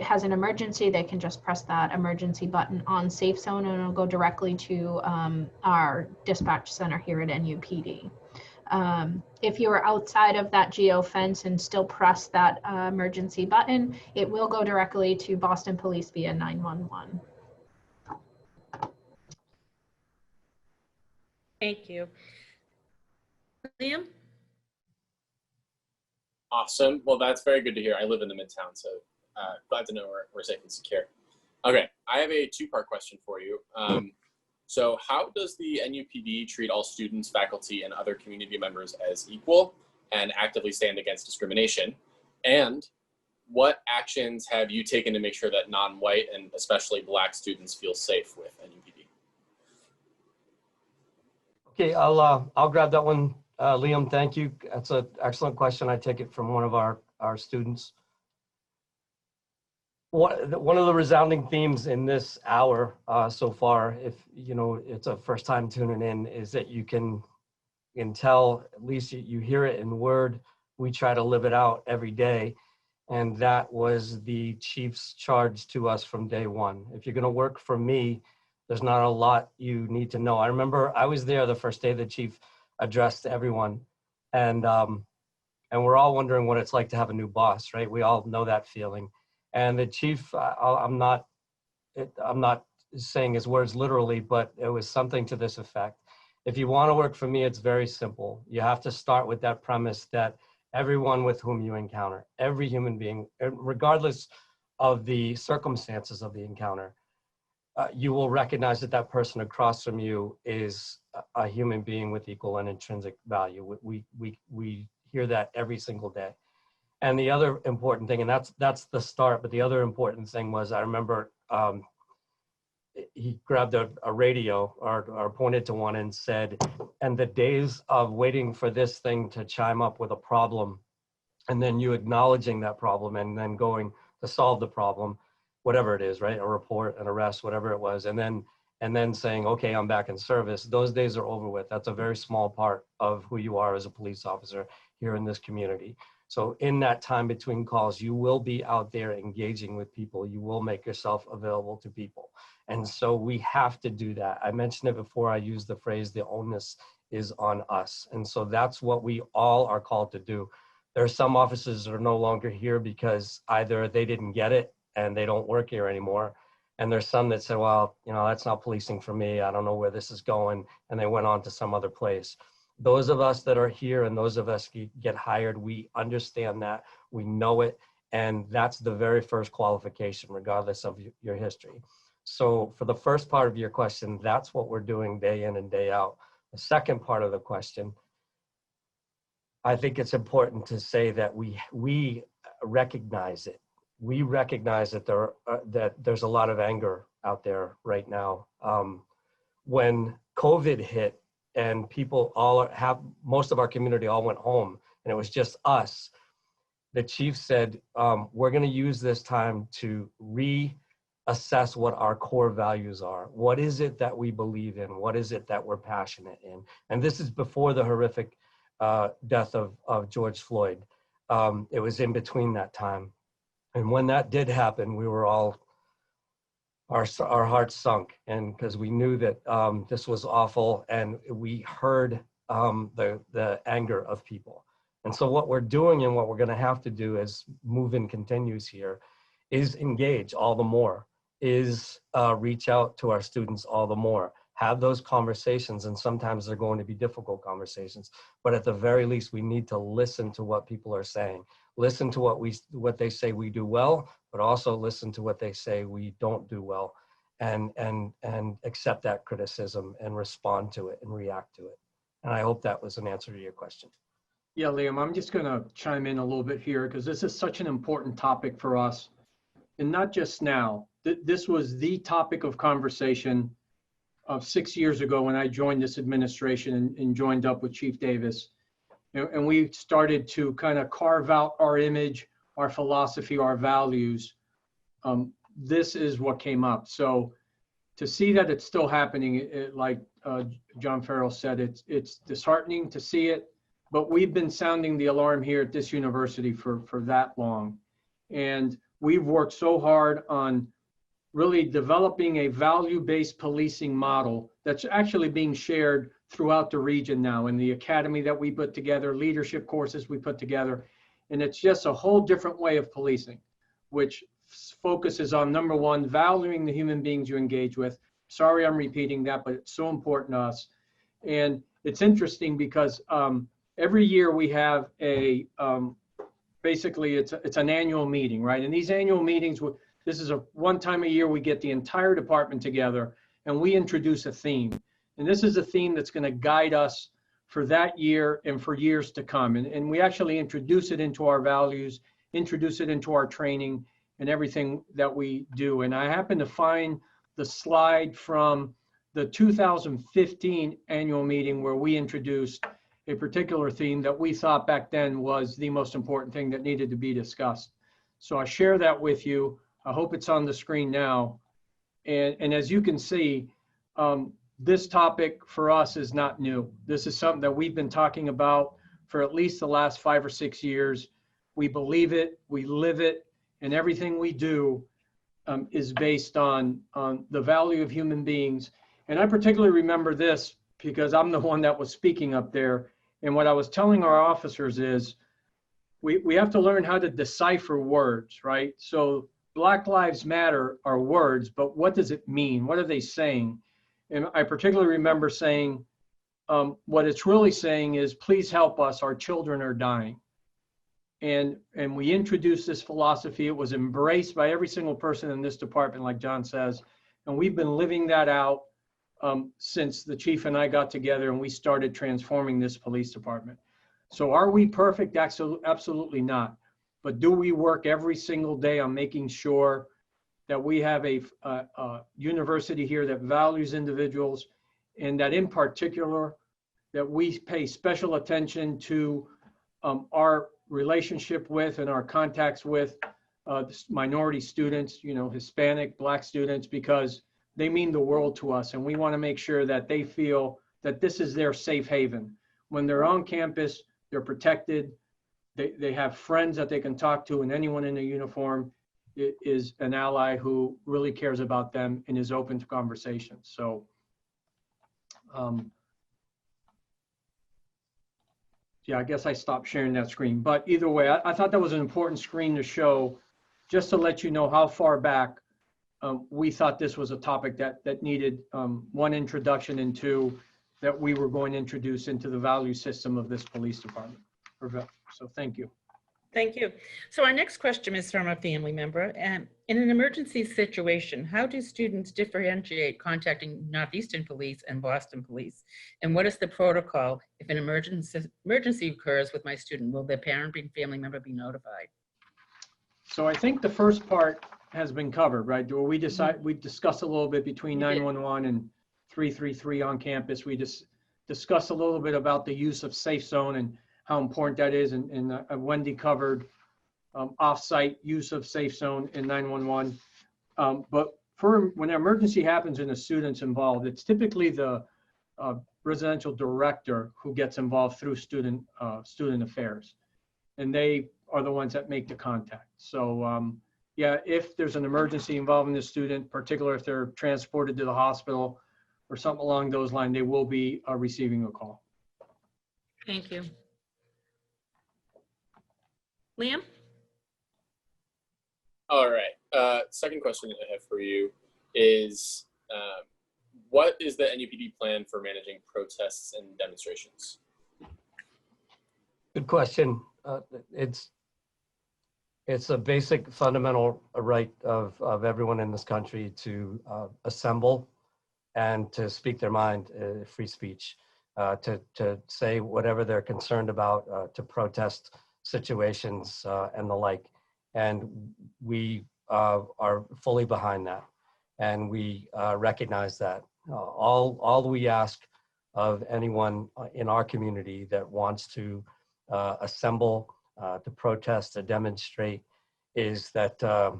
has an emergency, they can just press that emergency button on Safe Zone and it'll go directly to our dispatch center here at NUPD. If you are outside of that geofence and still press that emergency button, it will go directly to Boston Police via 911. Thank you. Liam? Awesome. Well, that's very good to hear. I live in the Midtown, so glad to know we're safe and secure. Okay, I have a two-part question for you. So how does the NUPD treat all students, faculty, and other community members as equal and actively stand against discrimination? And what actions have you taken to make sure that non-white and especially Black students feel safe with NUPD? Okay, I'll grab that one. Liam, thank you. That's an excellent question. I take it from one of our students. One of the resounding themes in this hour so far, if you know it's a first time tuning in, is that you can tell, at least you hear it in word. We try to live it out every day. And that was the chief's charge to us from day one. If you're gonna work for me, there's not a lot you need to know. I remember I was there the first day the chief addressed everyone, and we're all wondering what it's like to have a new boss, right? We all know that feeling. And the chief, I'm not saying his words literally, but it was something to this effect. If you want to work for me, it's very simple. You have to start with that premise that everyone with whom you encounter, every human being, regardless of the circumstances of the encounter, you will recognize that that person across from you is a human being with equal and intrinsic value. We hear that every single day. And the other important thing, and that's the start, but the other important thing was, I remember he grabbed a radio or pointed to one and said, and the days of waiting for this thing to chime up with a problem, and then you acknowledging that problem and then going to solve the problem, whatever it is, right? A report, an arrest, whatever it was, and then saying, okay, I'm back in service. Those days are over with. That's a very small part of who you are as a police officer here in this community. So in that time between calls, you will be out there engaging with people. You will make yourself available to people. And so we have to do that. I mentioned it before. I used the phrase, the onus is on us. And so that's what we all are called to do. There are some officers that are no longer here because either they didn't get it and they don't work here anymore. And there's some that said, well, you know, that's not policing for me. I don't know where this is going. And they went on to some other place. Those of us that are here and those of us get hired, we understand that, we know it. And that's the very first qualification, regardless of your history. So for the first part of your question, that's what we're doing day in and day out. The second part of the question, I think it's important to say that we recognize it. We recognize that there's a lot of anger out there right now. When COVID hit and people most of our community all went home and it was just us, the chief said, we're going to use this time to reassess what our core values are. What is it that we believe in? What is it that we're passionate in? And this is before the horrific death of George Floyd. It was in between that time. And when that did happen, we were all, our hearts sunk, and because we knew that this was awful, and we heard the anger of people. And so what we're doing and what we're going to have to do as move-in continues here is engage all the more, is reach out to our students all the more, have those conversations, and sometimes they're going to be difficult conversations, but at the very least we need to listen to what people are saying, listen to what they say we do well, but also listen to what they say we don't do well, and accept that criticism and respond to it and react to it. And I hope that was an answer to your question. Yeah, Liam, I'm just going to chime in a little bit here because this is such an important topic for us. And not just now. This was the topic of conversation of 6 years ago when I joined this administration and joined up with Chief Davis. And we started to kind of carve out our image, our philosophy, our values. This is what came up. So to see that it's still happening, like John Farrell said, it's disheartening to see it. But we've been sounding the alarm here at this university for that long. And we've worked so hard on really developing a value-based policing model that's actually being shared throughout the region now in the academy that we put together, leadership courses we put together. And it's just a whole different way of policing, which focuses on, number one, valuing the human beings you engage with. Sorry, I'm repeating that, but it's so important to us. And it's interesting because every year we have a, basically it's an annual meeting, right? And these annual meetings, this is one time a year we get the entire department together and we introduce a theme. And this is a theme that's going to guide us for that year and for years to come. And we actually introduce it into our values, introduce it into our training and everything that we do. And I happen to find the slide from the 2015 annual meeting where we introduced a particular theme that we thought back then was the most important thing that needed to be discussed. So I share that with you. I hope it's on the screen now. And as you can see, this topic for us is not new. This is something that we've been talking about for at least the last 5 or 6 years. We believe it, we live it, and everything we do is based on the value of human beings. And I particularly remember this because I'm the one that was speaking up there. And what I was telling our officers is we have to learn how to decipher words, right? So Black Lives Matter are words, but what does it mean? What are they saying? And I particularly remember saying, what it's really saying is, please help us, our children are dying. And we introduced this philosophy. It was embraced by every single person in this department, like John says, and we've been living that out since the chief and I got together and we started transforming this police department. So are we perfect? Absolutely not. But do we work every single day on making sure that we have a university here that values individuals, and that in particular, that we pay special attention to our relationship with and our contacts with minority students, you know, Hispanic, Black students, because they mean the world to us. And we want to make sure that they feel that this is their safe haven. When they're on campus, they're protected. They have friends that they can talk to, and anyone in a uniform is an ally who really cares about them and is open to conversation. So Yeah, I guess I stopped sharing that screen. But either way, I thought that was an important screen to show, just to let you know how far back we thought this was a topic that needed one, introduction, and two, that we were going to introduce into the value system of this police department. So thank you. Thank you. So our next question is from a family member. And in an emergency situation, how do students differentiate contacting Northeastern Police and Boston Police? And what is the protocol if an emergency occurs with my student? Will their parent and family member be notified? So I think the first part has been covered, right? We discussed a little bit between 911 and 333 on campus. We just discussed a little bit about the use of safe zone and how important that is. And Wendy covered off-site use of safe zone in 911. But when an emergency happens and a student's involved, it's typically the residential director who gets involved through student affairs. And they are the ones that make the contact. So yeah, if there's an emergency involving the student, particularly if they're transported to the hospital or something along those lines, they will be receiving a call. Thank you. Liam? All right. Second question I have for you is, what is the NUPD plan for managing protests and demonstrations? Good question. It's a basic fundamental right of everyone in this country to assemble and to speak their mind, free speech, to say whatever they're concerned about, to protest situations and the like. And we are fully behind that. And we recognize that. All we ask of anyone in our community that wants to assemble, to protest, to demonstrate, is that the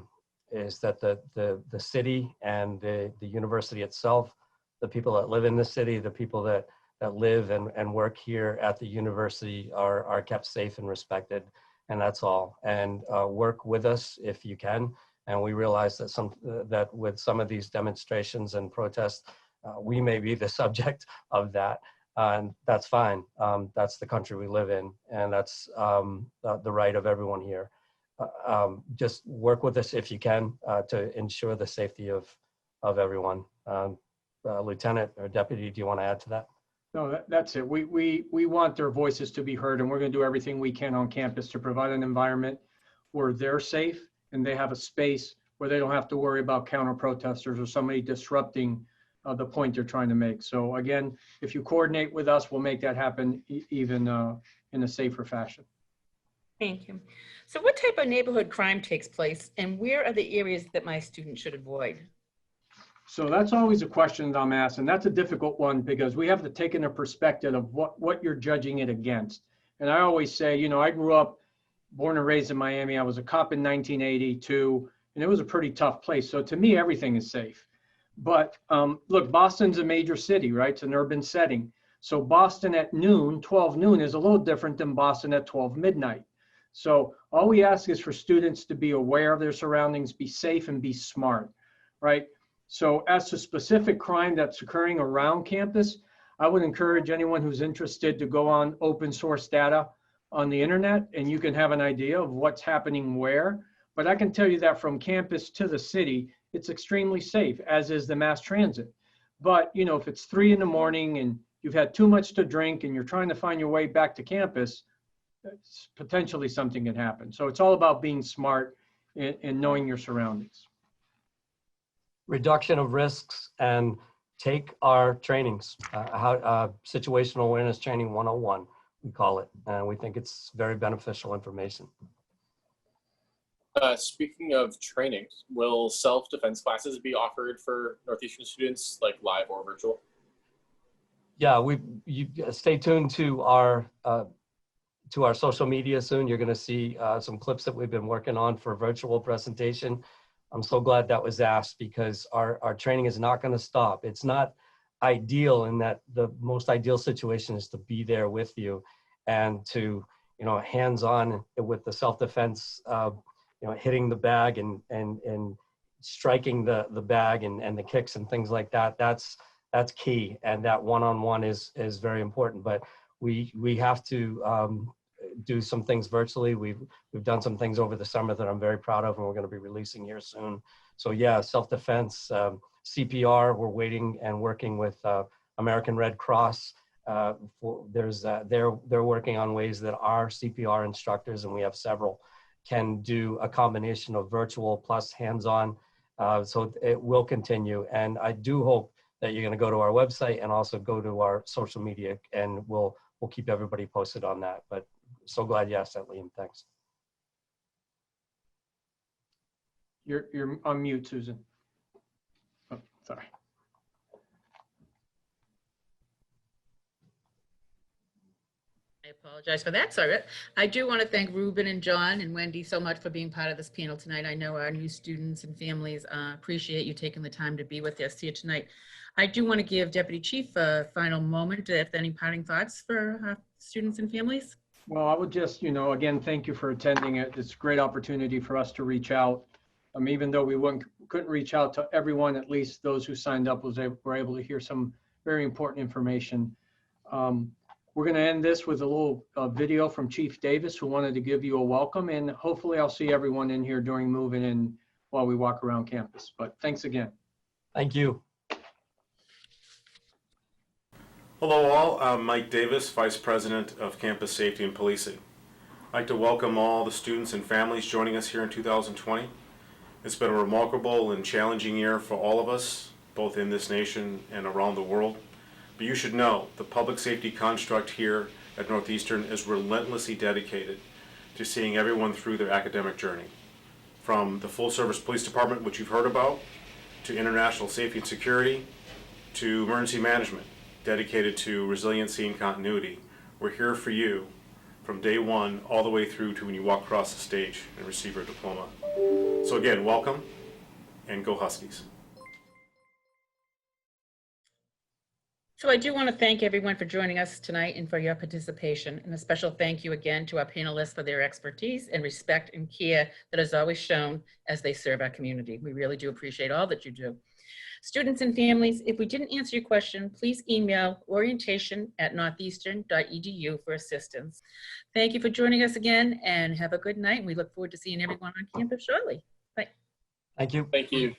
city and the university itself, the people that live in the city, the people that live and work here at the university are kept safe and respected, and that's all. And work with us if you can. And we realize that with some of these demonstrations and protests, we may be the subject of that. And that's fine. That's the country we live in, and that's the right of everyone here. Just work with us if you can to ensure the safety of everyone. Lieutenant or Deputy, do you want to add to that? No, that's it. We want their voices to be heard, and we're going to do everything we can on campus to provide an environment where they're safe and they have a space where they don't have to worry about counter protesters or somebody disrupting the point they're trying to make. So again, if you coordinate with us, we'll make that happen even in a safer fashion. Thank you. So what type of neighborhood crime takes place, and where are the areas that my students should avoid? So that's always a question that I'm asked, and that's a difficult one because we have to take in a perspective of what you're judging it against. And I always say, you know, I grew up, born and raised in Miami. I was a cop in 1982, and it was a pretty tough place. So to me, everything is safe. But look, Boston's a major city, right? It's an urban setting. So Boston at noon, 12 noon, is a little different than Boston at 12 midnight. So all we ask is for students to be aware of their surroundings, be safe, and be smart, right? So as to specific crime that's occurring around campus, I would encourage anyone who's interested to go on open source data on the internet, and you can have an idea of what's happening where. But I can tell you that from campus to the city, it's extremely safe, as is the mass transit. But, you know, if it's 3 in the morning and you've had too much to drink and you're trying to find your way back to campus, potentially something can happen. So it's all about being smart and knowing your surroundings. Reduction of risks, and take our trainings, situational awareness training 101, we call it. And we think it's very beneficial information. Speaking of trainings, will self-defense classes be offered for Northeastern students, like live or virtual? Yeah, you stay tuned to our social media soon. You're going to see some clips that we've been working on for virtual presentation. I'm so glad that was asked, because our training is not going to stop. It's not ideal in that the most ideal situation is to be there with you and to, you know, hands-on with the self-defense, you know, hitting the bag and striking the bag and the kicks and things like that. That's key, and that one-on-one is very important. But we have to do some things virtually. We've done some things over the summer that I'm very proud of, and we're going to be releasing here soon. So yeah, self-defense, CPR. We're waiting and working with American Red Cross. They're working on ways that our CPR instructors, and we have several, can do a combination of virtual plus hands-on. So it will continue, and I do hope that you're going to go to our website and also go to our social media, and we'll keep everybody posted on that. But so glad you asked that, Liam. Thanks. You're on mute, Susan. Oh, sorry. I apologize for that. Sorry. I do want to thank Ruben and John and Wendy so much for being part of this panel tonight. I know our new students and families appreciate you taking the time to be with us here tonight. I do want to give Deputy Chief a final moment, if any parting thoughts for students and families. Well, I would just, again, thank you for attending it. It's a great opportunity for us to reach out. Even though we couldn't reach out to everyone, at least those who signed up were able to hear some very important information. We're going to end this with a little video from Chief Davis, who wanted to give you a welcome, and hopefully I'll see everyone in here during moving in while we walk around campus. But thanks again. Thank you. Hello all, I'm Mike Davis, Vice President of Campus Safety and Policing. I'd like to welcome all the students and families joining us here in 2020. It's been a remarkable and challenging year for all of us, both in this nation and around the world. But you should know the public safety construct here at Northeastern is relentlessly dedicated to seeing everyone through their academic journey. From the full service police department, which you've heard about, to international safety and security, to emergency management, dedicated to resiliency and continuity. We're here for you from day one all the way through to when you walk across the stage and receive your diploma. So again, welcome, and go Huskies. So I do want to thank everyone for joining us tonight and for your participation. And a special thank you again to our panelists for their expertise and respect and care that is always shown as they serve our community. We really do appreciate all that you do. Students and families, if we didn't answer your question, please email orientation@northeastern.edu for assistance. Thank you for joining us again, and have a good night. And we look forward to seeing everyone on campus shortly. Bye. Thank you. Thank you.